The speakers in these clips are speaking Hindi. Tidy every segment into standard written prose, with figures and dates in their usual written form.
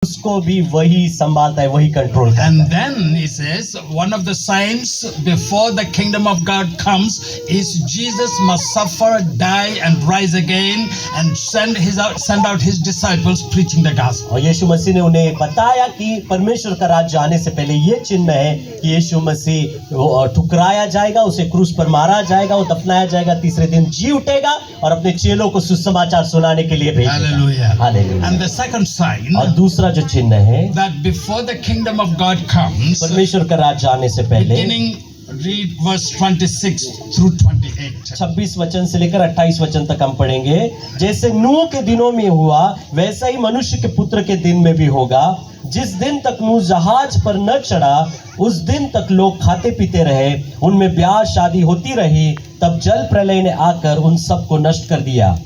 उसको भी वही संभालता है, वही कंट्रोल करता है। And then he says, one of the signs before the kingdom of God comes is Jesus must suffer, die, and rise again, and send out his disciples preaching the gospel. और यीशु मसीह ने उन्हें बताया कि परमेश्वर का राज्य आने से पहले ये चिन्ह है कि यीशु मसीह ठुकराया जाएगा, उसे क्रूस पर मारा जाएगा, वो दफनाया जाएगा, तीसरे दिन जी उठेगा और अपने चेलों को सुसमाचार सुनाने के लिए भेजेगा। Hallelujah. Hallelujah. And the second sign, और दूसरा जो चिन्ह है, that before the kingdom of God comes, परमेश्वर का राज्य आने से पहले, beginning read verse 26 through 28. 26 वचन से लेकर 28 वचन तक हम पढ़ेंगे। जैसे नूह के दिनों में हुआ वैसा ही मनुष्य के पुत्र के दिन में भी होगा। जिस दिन तक नूह जहाज पर न चढ़ा उस दिन तक लोग खाते पीते रहे, उनमें ब्याह शादी होती रही, तब जल प्रलय ने आकर उन सबको नष्ट कर दिया।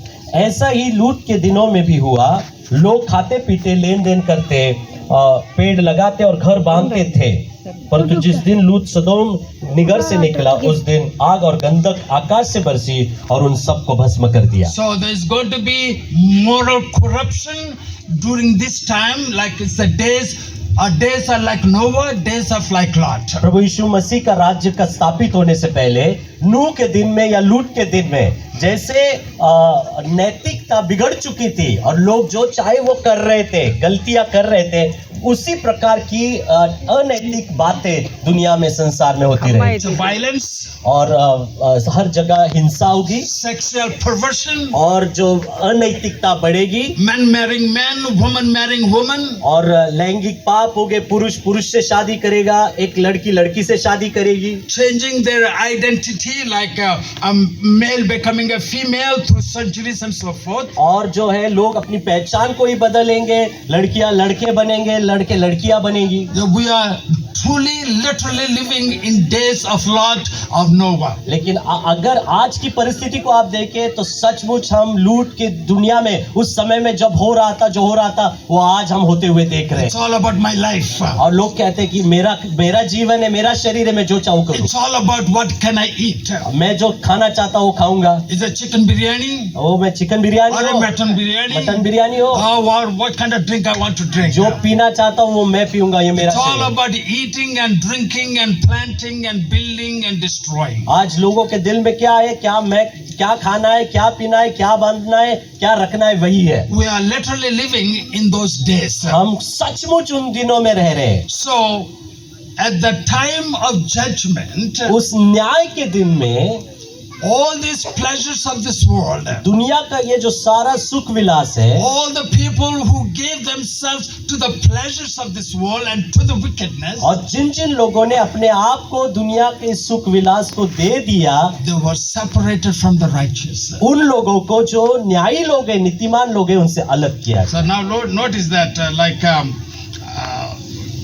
ऐसा ही लूत के दिनों में भी हुआ। लोग खाते पीते, लेन देन करते, पेड़ लगाते और घर बांधते थे, परंतु जिस दिन लूत सदोम निगर से निकला उस दिन आग और गंधक आकाश से बरसी और उन सबको भस्म कर दिया। So there is going to be moral corruption during this time, like it's the days. Our days are like Noah, days are like Lot. प्रभु यीशु मसीह का राज्य का स्थापित होने से पहले नूह के दिन में या लूत के दिन में जैसे नैतिकता बिगड़ चुकी थी और लोग जो चाहे वो कर रहे थे, गलतियां कर रहे थे, उसी प्रकार की अनैतिक बातें दुनिया में, संसार में होती रही। So violence, और हर जगह हिंसा होगी, sexual perversion, और जो अनैतिकता बढ़ेगी, men marrying men, woman marrying woman, और लैंगिक पाप हो गए, पुरुष पुरुष से शादी करेगा, एक लड़की लड़की से शादी करेगी, changing their identity like a male becoming a female through surgeries and so forth. और जो है लोग अपनी पहचान को ही बदलेंगे, लड़कियां लड़के बनेंगे, लड़के लड़कियां बनेगी। We are truly, literally living in days of Lot, of Noah. लेकिन अगर आज की परिस्थिति को आप देखें तो सचमुच हम लूट की दुनिया में उस समय में जब हो रहा था, जो हो रहा था, वो आज हम होते हुए देख रहे It's हैं। all about my life. और लोग कहते हैं कि मेरा जीवन है, मेरा शरीर है, मैं जो चाहूँ करूँ। It's all about what can I eat. मैं जो खाना चाहता हूँ खाऊंगा। Is it chicken biryani वो मैं चिकन बिरयानी or a हो, mutton biryani? मटन बिरयानी हो, Or what kind of drink I want to drink? जो पीना चाहता हूँ वो मैं पीऊंगा। ये मेरा It's all शरीर है। about eating and drinking and planting and building and destroying. आज लोगों के दिल में क्या है, क्या खाना है, क्या पीना है, क्या बांधना है, क्या रखना है, वही है। We are literally living in those days. हम सचमुच उन दिनों में रह रहे हैं। So, at the time of judgment, उस न्याय के दिन में all these pleasures of this world, दुनिया का ये जो सारा सुख विलास है, all the people who gave themselves to the pleasures of this world and to the wickedness, और जिन जिन लोगों ने अपने आप को दुनिया के सुख विलास को दे दिया, they were separated from the righteous. उन लोगों को जो न्यायी लोग हैं, नीतिमान लोग हैं, उनसे अलग किया। So now notice that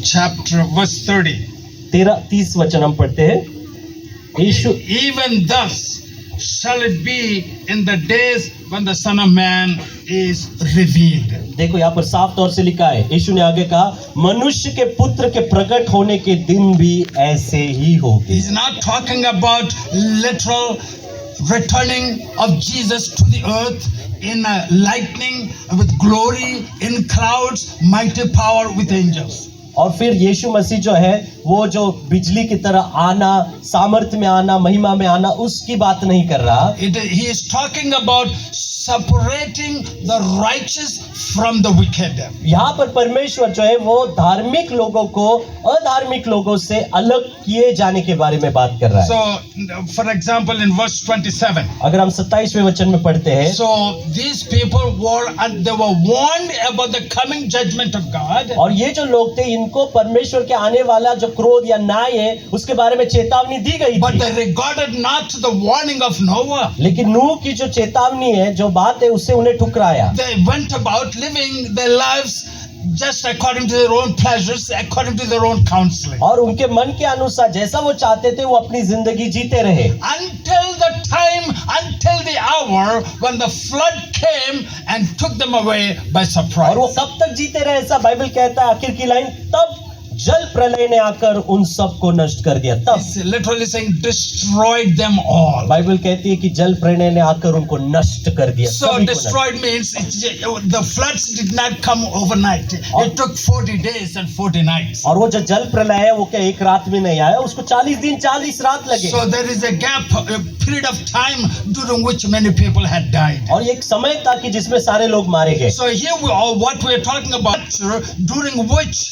chapter verse 30. 30 वचन हम पढ़ते हैं। यीशु Even thus shall it be in the days when the Son of Man is revealed. देखो यहाँ पर साफ तौर से लिखा है, यीशु ने आगे कहा, मनुष्य के पुत्र के प्रकट होने के दिन भी ऐसे ही होंगे। He's not talking about literal returning of Jesus to the earth in a lightning, with glory, in clouds, mighty power with angels. और फिर यीशु मसीह जो है वो जो बिजली की तरह आना, सामर्थ्य में आना, महिमा में आना, उसकी बात नहीं कर रहा। He is talking about separating the righteous from the wicked. यहाँ पर परमेश्वर जो है वो धार्मिक लोगों को अधार्मिक लोगों से अलग किए जाने के बारे में बात कर रहा है। So, for example, in verse 27. अगर हम 27वें वचन में पढ़ते हैं, So these people they were warned about the coming judgment of God. और ये जो लोग थे इनको परमेश्वर के आने वाला जो क्रोध या न्याय है उसके बारे में चेतावनी दी गई But थी। they regarded not the warning of Noah. लेकिन नूह की जो चेतावनी है, जो बात है, उससे उन्हें ठुकराया। They went about living their lives just according to their own pleasures, according to their own counseling. और उनके मन के अनुसार जैसा वो चाहते थे वो अपनी जिंदगी जीते रहे, Until the hour when the flood came and took them away by surprise. और वो कब तक जीते रहे, ऐसा बाइबल कहता है। आखिर की लाइन, तब जल प्रलय ने आकर उन सबको नष्ट कर दिया। तब It's literally saying destroyed them all. Bible कहती है कि जल प्रलय ने आकर उनको नष्ट कर दिया। So सभी को नष्ट। destroyed means the floods did not come overnight. It took 40 days and 40 nights. और वो जो जल प्रलय है वो क्या एक रात में नहीं आया, उसको 40 दिन 40 रात लगे। So there is a gap, a period of time during which many people had died. और एक समय था कि जिसमें सारे लोग मारे गए। So here what we are talking about, during which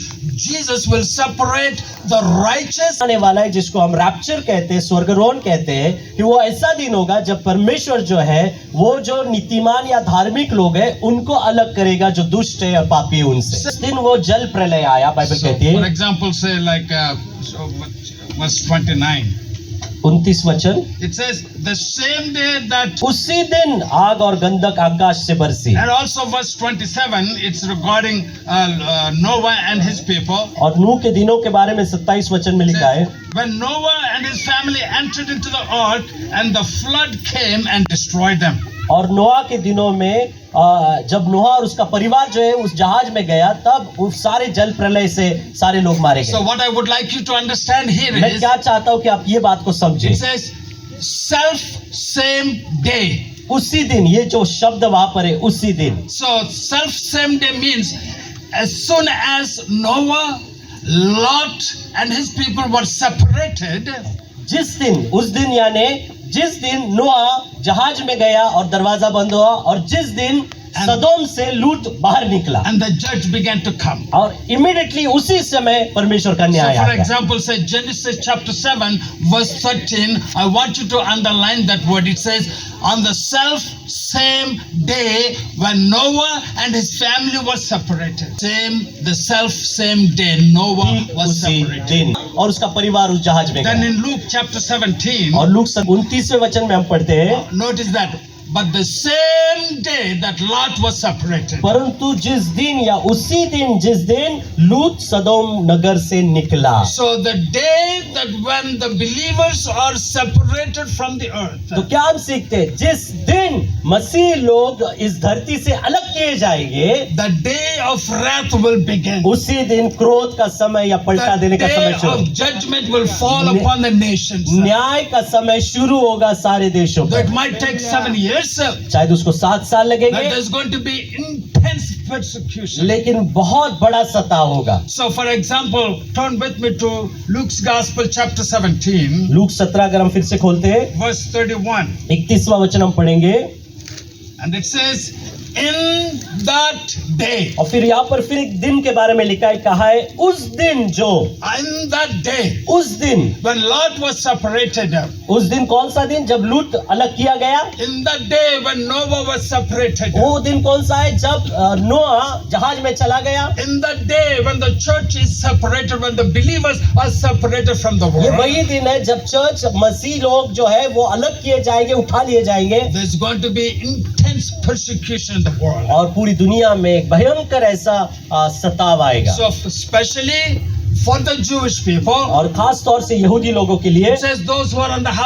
Jesus will separate the righteous. आने वाला है जिसको हम रैप्चर कहते हैं, स्वर्गारोहण कहते हैं, कि वो ऐसा दिन होगा जब परमेश्वर जो है वो जो नीतिमान या धार्मिक लोग हैं उनको अलग करेगा, जो दुष्ट है और पापी है उनसे। इस दिन वो जल प्रलय आया, बाइबल So, कहती for है। example, say like verse 29. 29 वचन, It says the same day that, उसी दिन आग और गंधक आकाश से बरसी। and also verse 27, it's regarding Noah and his people. और नूह के दिनों के बारे में 27 वचन में लिखा है, When Noah and his family entered into the ark, and the flood came and destroyed them. और नोआ के दिनों में जब नोआ और उसका परिवार जो है उस जहाज में गया, तब उस सारे जल प्रलय से सारे लोग मारे So गए। what I would like you to understand here मैं is, क्या चाहता हूँ कि आप ये बात को समझें। it says self-same day. उसी दिन, ये जो शब्द वहां पर है, उसी दिन। So self-same day means as soon as Noah, Lot and his people were separated, जिस दिन, उस दिन यानी जिस दिन नोआ जहाज में गया और दरवाजा बंद हुआ, और जिस दिन सदोम से लूट बाहर निकला, and the judge began to come. और इमीडिएटली उसी समय परमेश्वर का So न्याय आ for गया। example, say Genesis chapter 7 verse 13, I want you to underline that word. It says, on the self same day when Noah and his family was separated. The self same day Noah was उसी separated. दिन, और उसका परिवार उस जहाज में Then गया। in Luke chapter 17, और लूक 29वें वचन में हम पढ़ते हैं, notice that, but the same day that Lot was separated. परंतु जिस दिन या उसी दिन जिस दिन लूत सदोम नगर से निकला। So the day that when the believers are separated from the earth, तो क्या हम सीखते हैं, जिस दिन मसीह लोग इस धरती से अलग किए जाएंगे, the day of wrath will begin. उसी दिन क्रोध का समय या पलटा The देने का समय day शुरू, of judgment will fall upon the nations. न्याय का समय शुरू होगा सारे देशों Though पर। it might take 7 years, शायद उसको 7 साल that लगेंगे, there's going to be intense persecution. लेकिन बहुत बड़ा सताव होगा। So for example, turn with me to Luke's Gospel chapter 17, look 17 अगर हम फिर से खोलते हैं, verse 31. 31वां वचन हम पढ़ेंगे, And it says, in that day, और फिर यहाँ पर फिर एक दिन के बारे में लिखा है, कहा है उस दिन जो, in that day, उस दिन, when Lot was separated, उस दिन कौन सा दिन, जब लूट अलग किया गया। in that day when Noah was separated, वो दिन कौन सा है, जब नोआ जहाज में चला गया। in that day when the church is separated, when the believers are separated from the ये world, वही दिन है जब चर्च मसीह लोग जो है वो अलग किए जाएंगे, उठा लिए जाएंगे, there's going to be intense persecution in the world. और पूरी दुनिया में एक भयंकर ऐसा सताव आएगा। So especially for the Jewish people, और खास तौर से यहूदी लोगों के लिए, it says those who are on the house